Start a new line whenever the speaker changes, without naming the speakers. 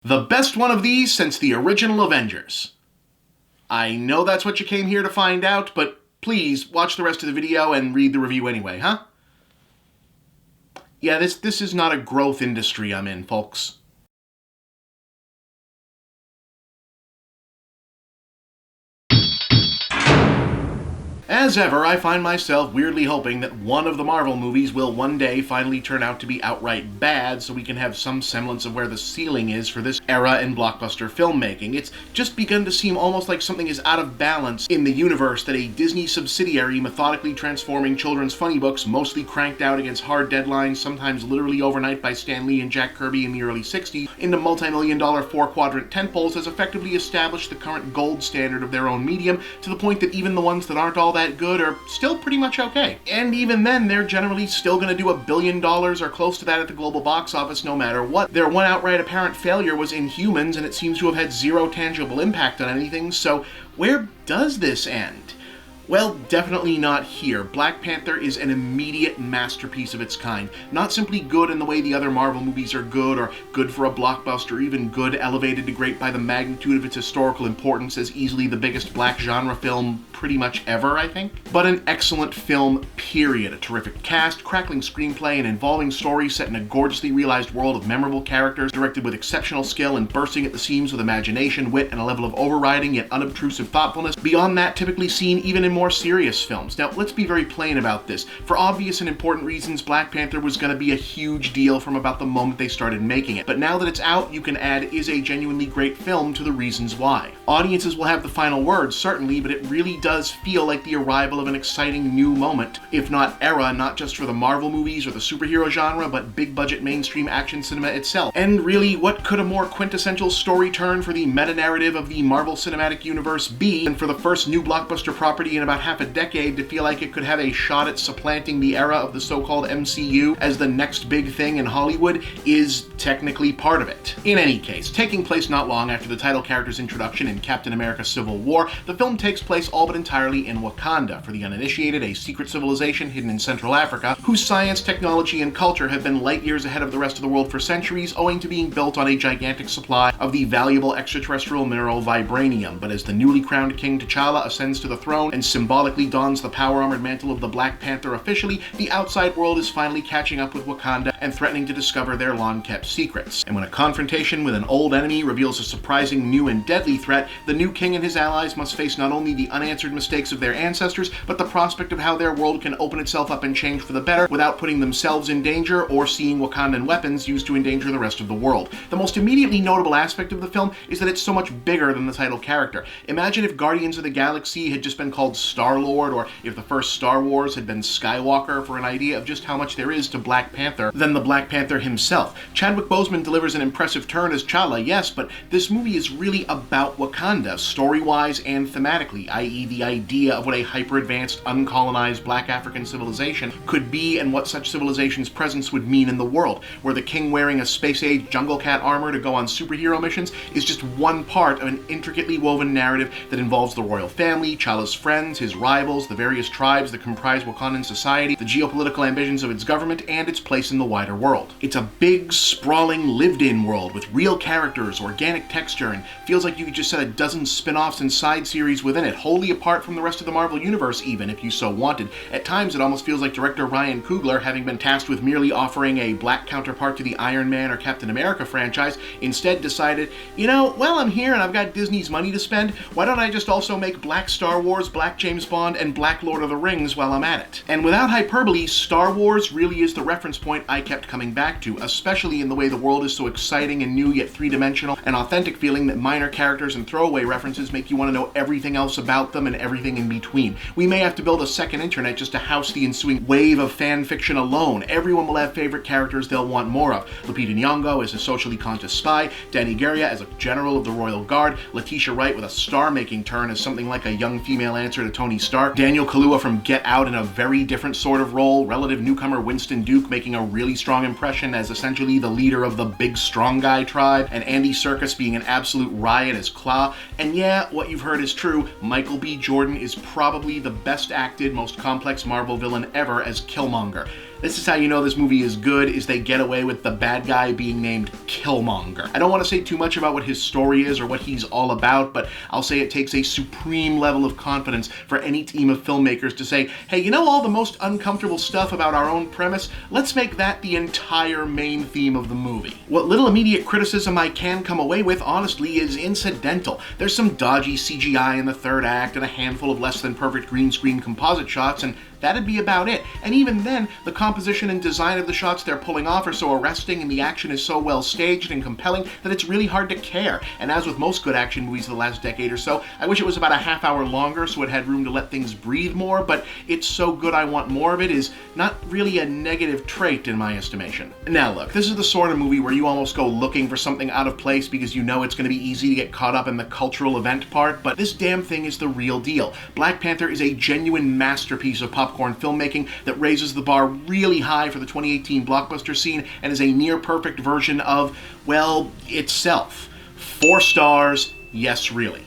The best one of these since the original Avengers. I know that's what you came here to find out, but please watch the rest of the video and read the review anyway, huh? Yeah, this is not a growth industry I'm in, folks. As ever, I find myself weirdly hoping that one of the Marvel movies will one day finally turn out to be outright bad so we can have some semblance of where the ceiling is for this era in blockbuster filmmaking. It's just begun to seem almost like something is out of balance in the universe that a Disney subsidiary methodically transforming children's funny books, mostly cranked out against hard deadlines, sometimes literally overnight by Stan Lee and Jack Kirby in the early 60s, into multi-million-dollar four-quadrant tentpoles has effectively established the current gold standard of their own medium, to the point that even the ones that aren't all that good are still pretty much okay. And even then, they're generally still going to do $1 billion or close to that at the global box office no matter what. Their one outright apparent failure was Inhumans, and it seems to have had zero tangible impact on anything, so where does this end? Well, definitely not here. Black Panther is an immediate masterpiece of its kind. Not simply good in the way the other Marvel movies are good, or good for a blockbuster, or even good elevated to great by the magnitude of its historical importance as easily the biggest black genre film pretty much ever, I think. But an excellent film, period. A terrific cast, crackling screenplay, an involving story set in a gorgeously realized world of memorable characters, directed with exceptional skill and bursting at the seams with imagination, wit, and a level of overriding yet unobtrusive thoughtfulness beyond that typically seen even in more serious films. Now, let's be very plain about this. For obvious and important reasons, Black Panther was going to be a huge deal from about the moment they started making it. But now that it's out, you can add "is a genuinely great film" to the reasons why. Audiences will have the final word, certainly, but it really does feel like the arrival of an exciting new moment, if not era, not just for the Marvel movies or the superhero genre, but big-budget mainstream action cinema itself. And really, what could a more quintessential story turn for the meta-narrative of the Marvel Cinematic Universe be than for the first new blockbuster property in about half a decade to feel like it could have a shot at supplanting the era of the so-called MCU as the next big thing in Hollywood is technically part of it. In any case, taking place not long after the title character's introduction in Captain America: Civil War, the film takes place all but entirely in Wakanda, for the uninitiated, a secret civilization hidden in Central Africa, whose science, technology, and culture have been light years ahead of the rest of the world for centuries, owing to being built on a gigantic supply of the valuable extraterrestrial mineral vibranium. But as the newly crowned King T'Challa ascends to the throne and symbolically dons the power-armored mantle of the Black Panther officially, the outside world is finally catching up with Wakanda and threatening to discover their long-kept secrets. And when a confrontation with an old enemy reveals a surprising new and deadly threat, the new king and his allies must face not only the unanswered mistakes of their ancestors, but the prospect of how their world can open itself up and change for the better without putting themselves in danger or seeing Wakandan weapons used to endanger the rest of the world. The most immediately notable aspect of the film is that it's so much bigger than the title character. Imagine if Guardians of the Galaxy had just been called Star-Lord, or if the first Star Wars had been Skywalker, for an idea of just how much there is to Black Panther than the Black Panther himself. Chadwick Boseman delivers an impressive turn as T'Challa, yes, but this movie is really about Wakanda, story-wise and thematically, i.e. the idea of what a hyper-advanced, uncolonized Black African civilization could be and what such civilization's presence would mean in the world, where the king wearing a space-age jungle cat armor to go on superhero missions is just one part of an intricately woven narrative that involves the royal family, T'Challa's friends, his rivals, the various tribes that comprise Wakandan society, the geopolitical ambitions of its government, and its place in the wider world. It's a big, sprawling, lived-in world with real characters, organic texture, and feels like you could just set a dozen spin-offs and side series within it, wholly apart from the rest of the Marvel Universe even, if you so wanted. At times, it almost feels like director Ryan Coogler, having been tasked with merely offering a black counterpart to the Iron Man or Captain America franchise, instead decided, you know, well, I'm here and I've got Disney's money to spend, why don't I just also make Black Star Wars, Black James Bond, and Black Lord of the Rings while I'm at it? And without hyperbole, Star Wars really is the reference point I kept coming back to, especially in the way the world is so exciting and new yet three-dimensional and authentic feeling that minor characters and throwaway references make you want to know everything else about them and everything in between. We may have to build a second internet just to house the ensuing wave of fan fiction alone. Everyone will have favorite characters they'll want more of. Lupita Nyong'o as a socially conscious spy, Danny Guerra as a general of the Royal Guard, Letitia Wright with a star-making turn as something like a young female answer to Tony Stark, Daniel Kaluuya from Get Out in a very different sort of role, relative newcomer Winston Duke making a really strong impression as essentially the leader of the big strong guy tribe, and Andy Serkis being an absolute riot as Klaue. And yeah, what you've heard is true, Michael B. Jordan is probably the best acted, most complex Marvel villain ever as Killmonger. This is how you know this movie is good, is they get away with the bad guy being named Killmonger. I don't want to say too much about what his story is or what he's all about, but I'll say it takes a supreme level of confidence for any team of filmmakers to say, hey, you know all the most uncomfortable stuff about our own premise? Let's make that the entire main theme of the movie. What little immediate criticism I can come away with, honestly, is incidental. There's some dodgy CGI in the third act and a handful of less than perfect green screen composite shots, and that'd be about it. And even then, the composition and design of the shots they're pulling off are so arresting and the action is so well staged and compelling that it's really hard to care. And as with most good action movies of the last decade or so, I wish it was about a half hour longer so it had room to let things breathe more, but it's so good I want more of it is not really a negative trait in my estimation. Now look, this is the sort of movie where you almost go looking for something out of place because you know it's going to be easy to get caught up in the cultural event part, but this damn thing is the real deal. Black Panther is a genuine masterpiece of popcorn filmmaking that raises the bar really high for the 2018 blockbuster scene and is a near-perfect version of, well, itself. 4 stars, yes really.